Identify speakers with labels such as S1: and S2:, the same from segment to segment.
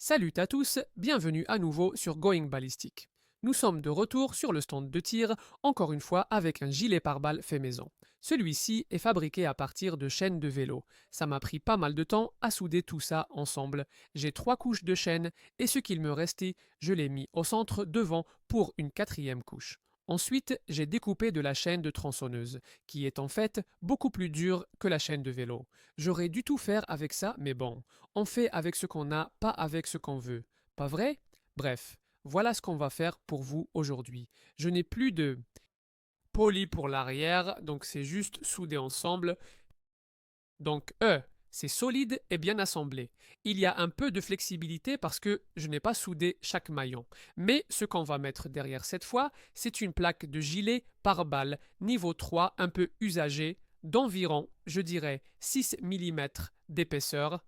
S1: Salut à tous, bienvenue à nouveau sur Going Ballistic. Nous sommes de retour sur le stand de tir, encore une fois avec un gilet pare-balles fait maison. Celui-ci est fabriqué à partir de chaînes de vélo. Ça m'a pris pas mal de temps à souder tout ça ensemble. J'ai 3 couches de chaîne et ce qu'il me restait, je l'ai mis au centre devant pour une 4e couche. Ensuite, j'ai découpé de la chaîne de tronçonneuse, qui est en fait beaucoup plus dure que la chaîne de vélo. J'aurais dû tout faire avec ça, mais bon, on fait avec ce qu'on a, pas avec ce qu'on veut. Pas vrai? Bref, voilà ce qu'on va faire pour vous aujourd'hui. Je n'ai plus de poli pour l'arrière, donc c'est juste soudé ensemble. Donc c'est solide et bien assemblé. Il y a un peu de flexibilité parce que je n'ai pas soudé chaque maillon. Mais ce qu'on va mettre derrière cette fois, c'est une plaque de gilet par balle niveau 3 un peu usagée, d'environ, je dirais, 6 mm d'épaisseur.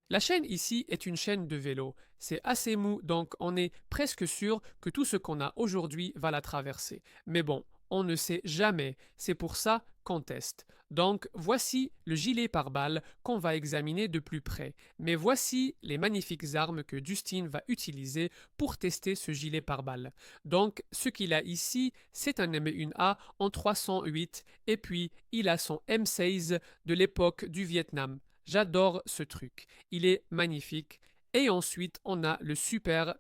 S1: La chaîne ici est une chaîne de vélo. C'est assez mou, donc on est presque sûr que tout ce qu'on a aujourd'hui va la traverser. Mais bon, on ne sait jamais, c'est pour ça qu'on teste. Donc voici le gilet pare-balles qu'on va examiner de plus près. Mais voici les magnifiques armes que Justin va utiliser pour tester ce gilet pare-balles. Donc ce qu'il a ici, c'est un M1A en 308 et puis il a son M16 de l'époque du Vietnam. J'adore ce truc. Il est magnifique. Et ensuite, on a le super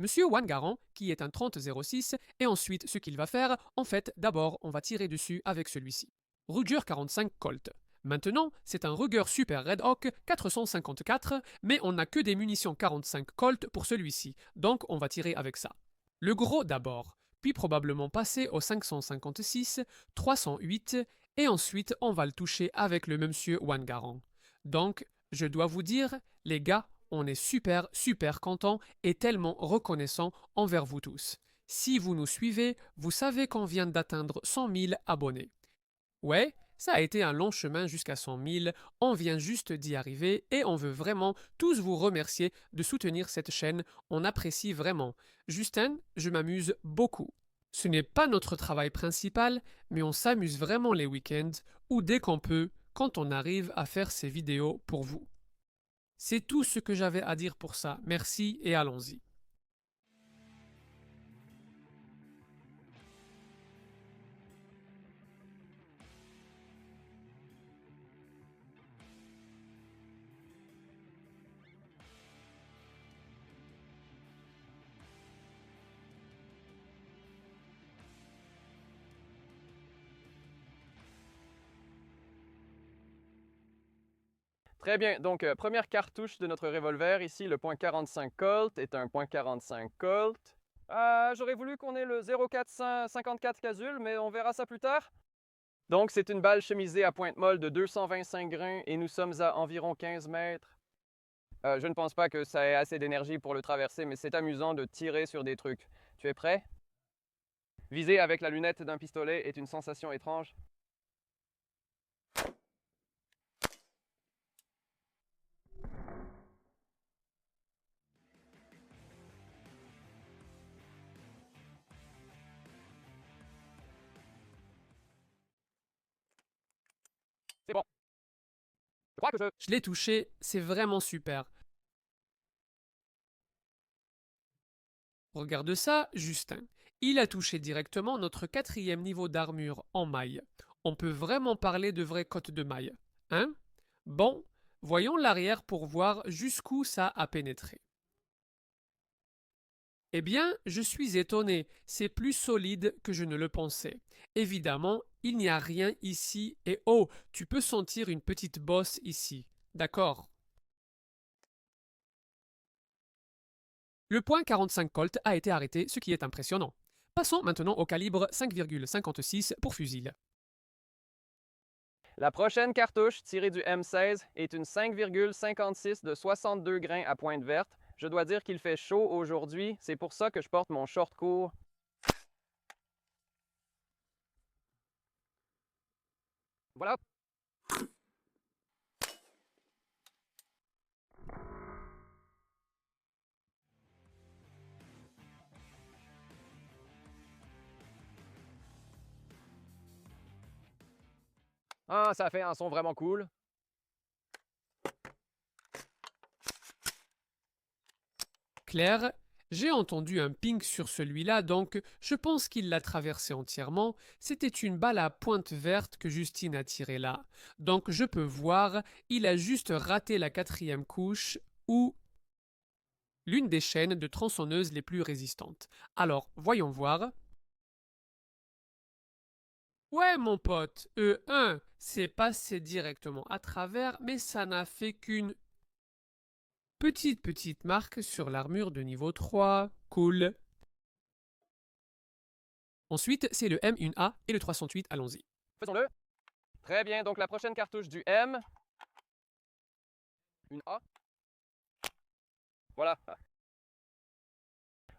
S1: Monsieur Wangaran, qui est un 3006, et ensuite, ce qu'il va faire, en fait, d'abord, on va tirer dessus avec celui-ci. Ruger 45 Colt. Maintenant, c'est un Ruger Super Red Hawk 454, mais on n'a que des munitions 45 Colt pour celui-ci, donc on va tirer avec ça. Le gros d'abord, puis probablement passer au 556, 308, et ensuite on va le toucher avec le Monsieur Wangaran. Donc, je dois vous dire, les gars, on est super, super content et tellement reconnaissant envers vous tous. Si vous nous suivez, vous savez qu'on vient d'atteindre 100 000 abonnés. Ouais, ça a été un long chemin jusqu'à 100 000, on vient juste d'y arriver et on veut vraiment tous vous remercier de soutenir cette chaîne, on apprécie vraiment. Justin, je m'amuse beaucoup. Ce n'est pas notre travail principal, mais on s'amuse vraiment les week-ends ou dès qu'on peut, quand on arrive à faire ces vidéos pour vous. C'est tout ce que j'avais à dire pour ça. Merci et allons-y.
S2: Très bien, donc première cartouche de notre revolver, ici le .45 Colt est un .45 Colt. J'aurais voulu qu'on ait le 0454 Casull, mais on verra ça plus tard. Donc c'est une balle chemisée à pointe molle de 225 grains et nous sommes à environ 15 mètres. Je ne pense pas que ça ait assez d'énergie pour le traverser, mais c'est amusant de tirer sur des trucs. Tu es prêt? Viser avec la lunette d'un pistolet est une sensation étrange. C'est bon. Je crois que je...
S1: Je l'ai touché, c'est vraiment super. Regarde ça, Justin. Il a touché directement notre 4e niveau d'armure en maille. On peut vraiment parler de vraies cotes de maille. Hein? Bon, voyons l'arrière pour voir jusqu'où ça a pénétré. Eh bien, je suis étonné, c'est plus solide que je ne le pensais. Évidemment, il n'y a rien ici et oh, tu peux sentir une petite bosse ici. D'accord. Le point 45 Colt a été arrêté, ce qui est impressionnant. Passons maintenant au calibre 5,56 pour fusil.
S2: La prochaine cartouche tirée du M16 est une 5,56 de 62 grains à pointe verte. Je dois dire qu'il fait chaud aujourd'hui, c'est pour ça que je porte mon short court. Voilà. Ah, ça fait un son vraiment cool.
S1: Claire, j'ai entendu un ping sur celui-là, donc je pense qu'il l'a traversé entièrement. C'était une balle à pointe verte que Justine a tirée là. Donc je peux voir, il a juste raté la quatrième couche ou l'une des chaînes de tronçonneuses les plus résistantes. Alors, voyons voir. Ouais, mon pote, E1, c'est passé directement à travers, mais ça n'a fait qu'une petite marque sur l'armure de niveau 3. Cool. Ensuite, c'est le M, une A et le 308, allons-y.
S2: Faisons-le. Très bien, donc la prochaine cartouche du M. Une A. Voilà.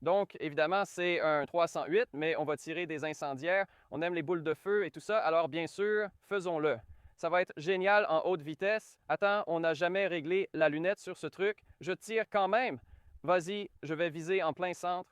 S2: Donc, évidemment, c'est un 308, mais on va tirer des incendiaires. On aime les boules de feu et tout ça, alors bien sûr, faisons-le. Ça va être génial en haute vitesse. Attends, on n'a jamais réglé la lunette sur ce truc. Je tire quand même. Vas-y, je vais viser en plein centre.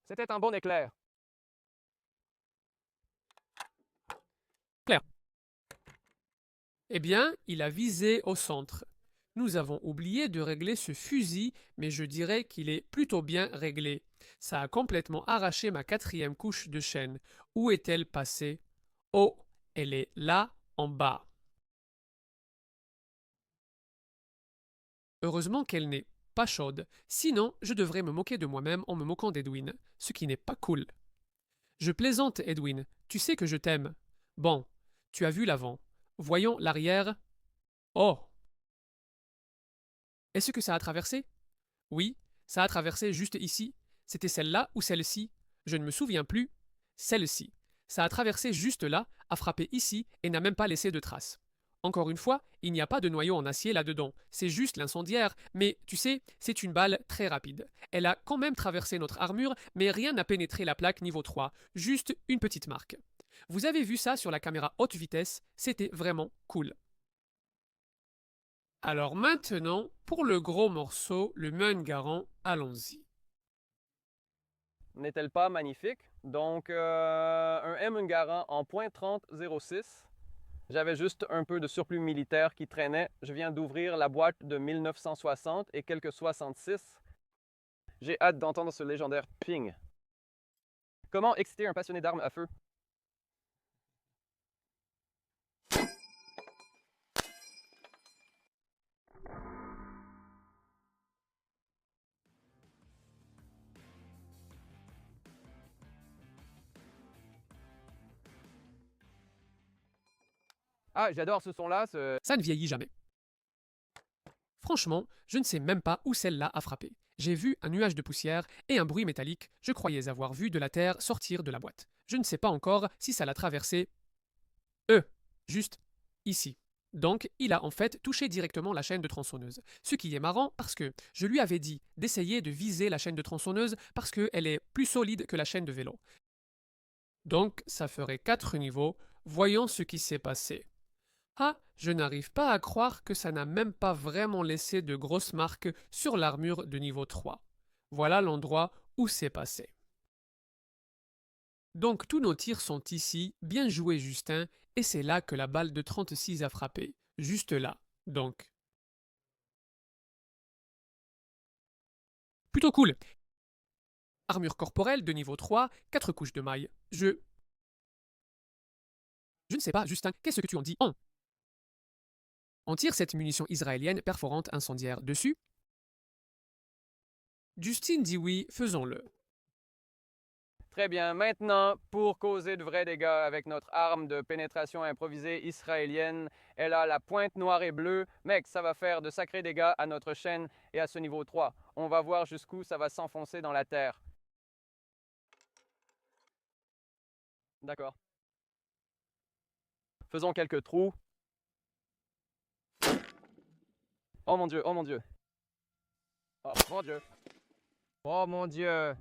S2: C'était un bon éclair.
S1: Claire. Eh bien, il a visé au centre. Nous avons oublié de régler ce fusil, mais je dirais qu'il est plutôt bien réglé. Ça a complètement arraché ma quatrième couche de chaîne. Où est-elle passée? Oh, elle est là, en bas. Heureusement qu'elle n'est pas chaude, sinon je devrais me moquer de moi-même en me moquant d'Edwin, ce qui n'est pas cool. Je plaisante, Edwin, tu sais que je t'aime. Bon, tu as vu l'avant. Voyons l'arrière. Oh. Est-ce que ça a traversé? Oui, ça a traversé juste ici. C'était celle-là ou celle-ci? Je ne me souviens plus. Celle-ci. Ça a traversé juste là, a frappé ici et n'a même pas laissé de traces. Encore une fois, il n'y a pas de noyau en acier là-dedans, c'est juste l'incendiaire, mais tu sais, c'est une balle très rapide. Elle a quand même traversé notre armure, mais rien n'a pénétré la plaque niveau 3, juste une petite marque. Vous avez vu ça sur la caméra haute vitesse, c'était vraiment cool. Alors maintenant, pour le gros morceau, le Mungaran, allons-y.
S2: N'est-elle pas magnifique? Donc, un M Ungaran en .3006. J'avais juste un peu de surplus militaire qui traînait. Je viens d'ouvrir la boîte de 1960 et quelques 66. J'ai hâte d'entendre ce légendaire ping. Comment exciter un passionné d'armes à feu? Ah, j'adore ce son-là.
S1: Ça ne vieillit jamais. Franchement, je ne sais même pas où celle-là a frappé. J'ai vu un nuage de poussière et un bruit métallique, je croyais avoir vu de la terre sortir de la boîte. Je ne sais pas encore si ça l'a traversé. Juste ici. Donc, il a en fait touché directement la chaîne de tronçonneuse. Ce qui est marrant parce que je lui avais dit d'essayer de viser la chaîne de tronçonneuse parce qu'elle est plus solide que la chaîne de vélo. Donc, ça ferait 4 niveaux. Voyons ce qui s'est passé. Ah, je n'arrive pas à croire que ça n'a même pas vraiment laissé de grosses marques sur l'armure de niveau 3. Voilà l'endroit où c'est passé. Donc tous nos tirs sont ici, bien joué Justin, et c'est là que la balle de 36 a frappé. Juste là, donc. Plutôt cool. Armure corporelle de niveau 3, 4 couches de mailles. Je ne sais pas, Justin, qu'est-ce que tu en dis? On tire cette munition israélienne perforante incendiaire dessus. Justine dit oui, faisons-le.
S2: Très bien. Maintenant, pour causer de vrais dégâts avec notre arme de pénétration improvisée israélienne, elle a la pointe noire et bleue. Mec, ça va faire de sacrés dégâts à notre chaîne et à ce niveau 3. On va voir jusqu'où ça va s'enfoncer dans la terre. D'accord. Faisons quelques trous. Oh mon Dieu, oh mon Dieu. Oh mon Dieu. Oh mon Dieu.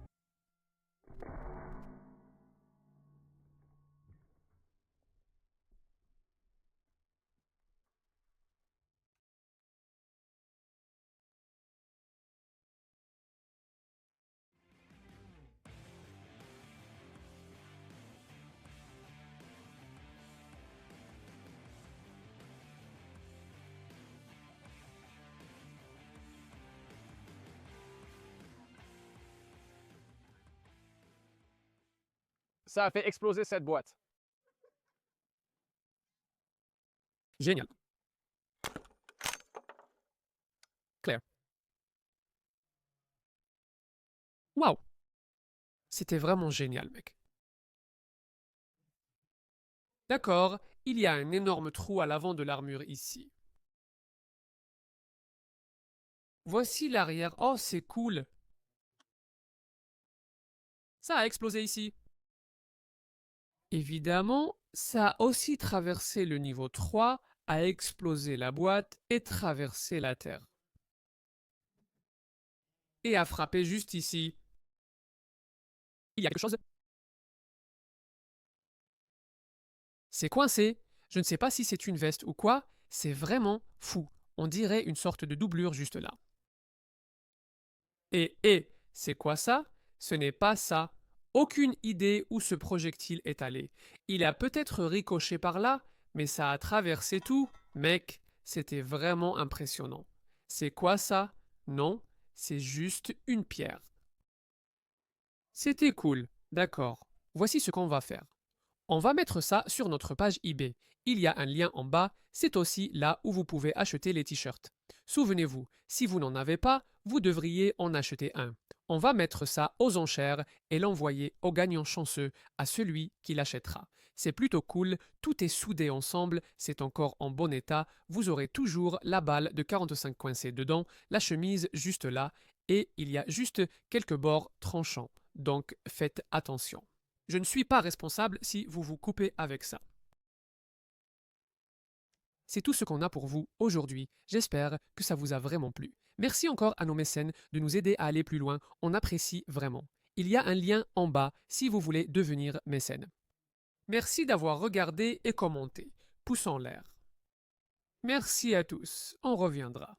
S2: Ça a fait exploser cette boîte.
S1: Génial. Claire. Waouh! C'était vraiment génial, mec. D'accord, il y a un énorme trou à l'avant de l'armure ici. Voici l'arrière. Oh, c'est cool. Ça a explosé ici. Évidemment, ça a aussi traversé le niveau 3, a explosé la boîte et traversé la Terre. Et a frappé juste ici. Il y a quelque chose. C'est coincé. Je ne sais pas si c'est une veste ou quoi. C'est vraiment fou. On dirait une sorte de doublure juste là. C'est quoi ça? Ce n'est pas ça. Aucune idée où ce projectile est allé. Il a peut-être ricoché par là, mais ça a traversé tout. Mec, c'était vraiment impressionnant. C'est quoi ça? Non, c'est juste une pierre. C'était cool. D'accord. Voici ce qu'on va faire. On va mettre ça sur notre page eBay. Il y a un lien en bas, c'est aussi là où vous pouvez acheter les t-shirts. Souvenez-vous, si vous n'en avez pas, vous devriez en acheter un. On va mettre ça aux enchères et l'envoyer au gagnant chanceux, à celui qui l'achètera. C'est plutôt cool, tout est soudé ensemble, c'est encore en bon état, vous aurez toujours la balle de 45 coincée dedans, la chemise juste là, et il y a juste quelques bords tranchants. Donc faites attention. Je ne suis pas responsable si vous vous coupez avec ça. C'est tout ce qu'on a pour vous aujourd'hui. J'espère que ça vous a vraiment plu. Merci encore à nos mécènes de nous aider à aller plus loin. On apprécie vraiment. Il y a un lien en bas si vous voulez devenir mécène. Merci d'avoir regardé et commenté. Pouce en l'air. Merci à tous. On reviendra.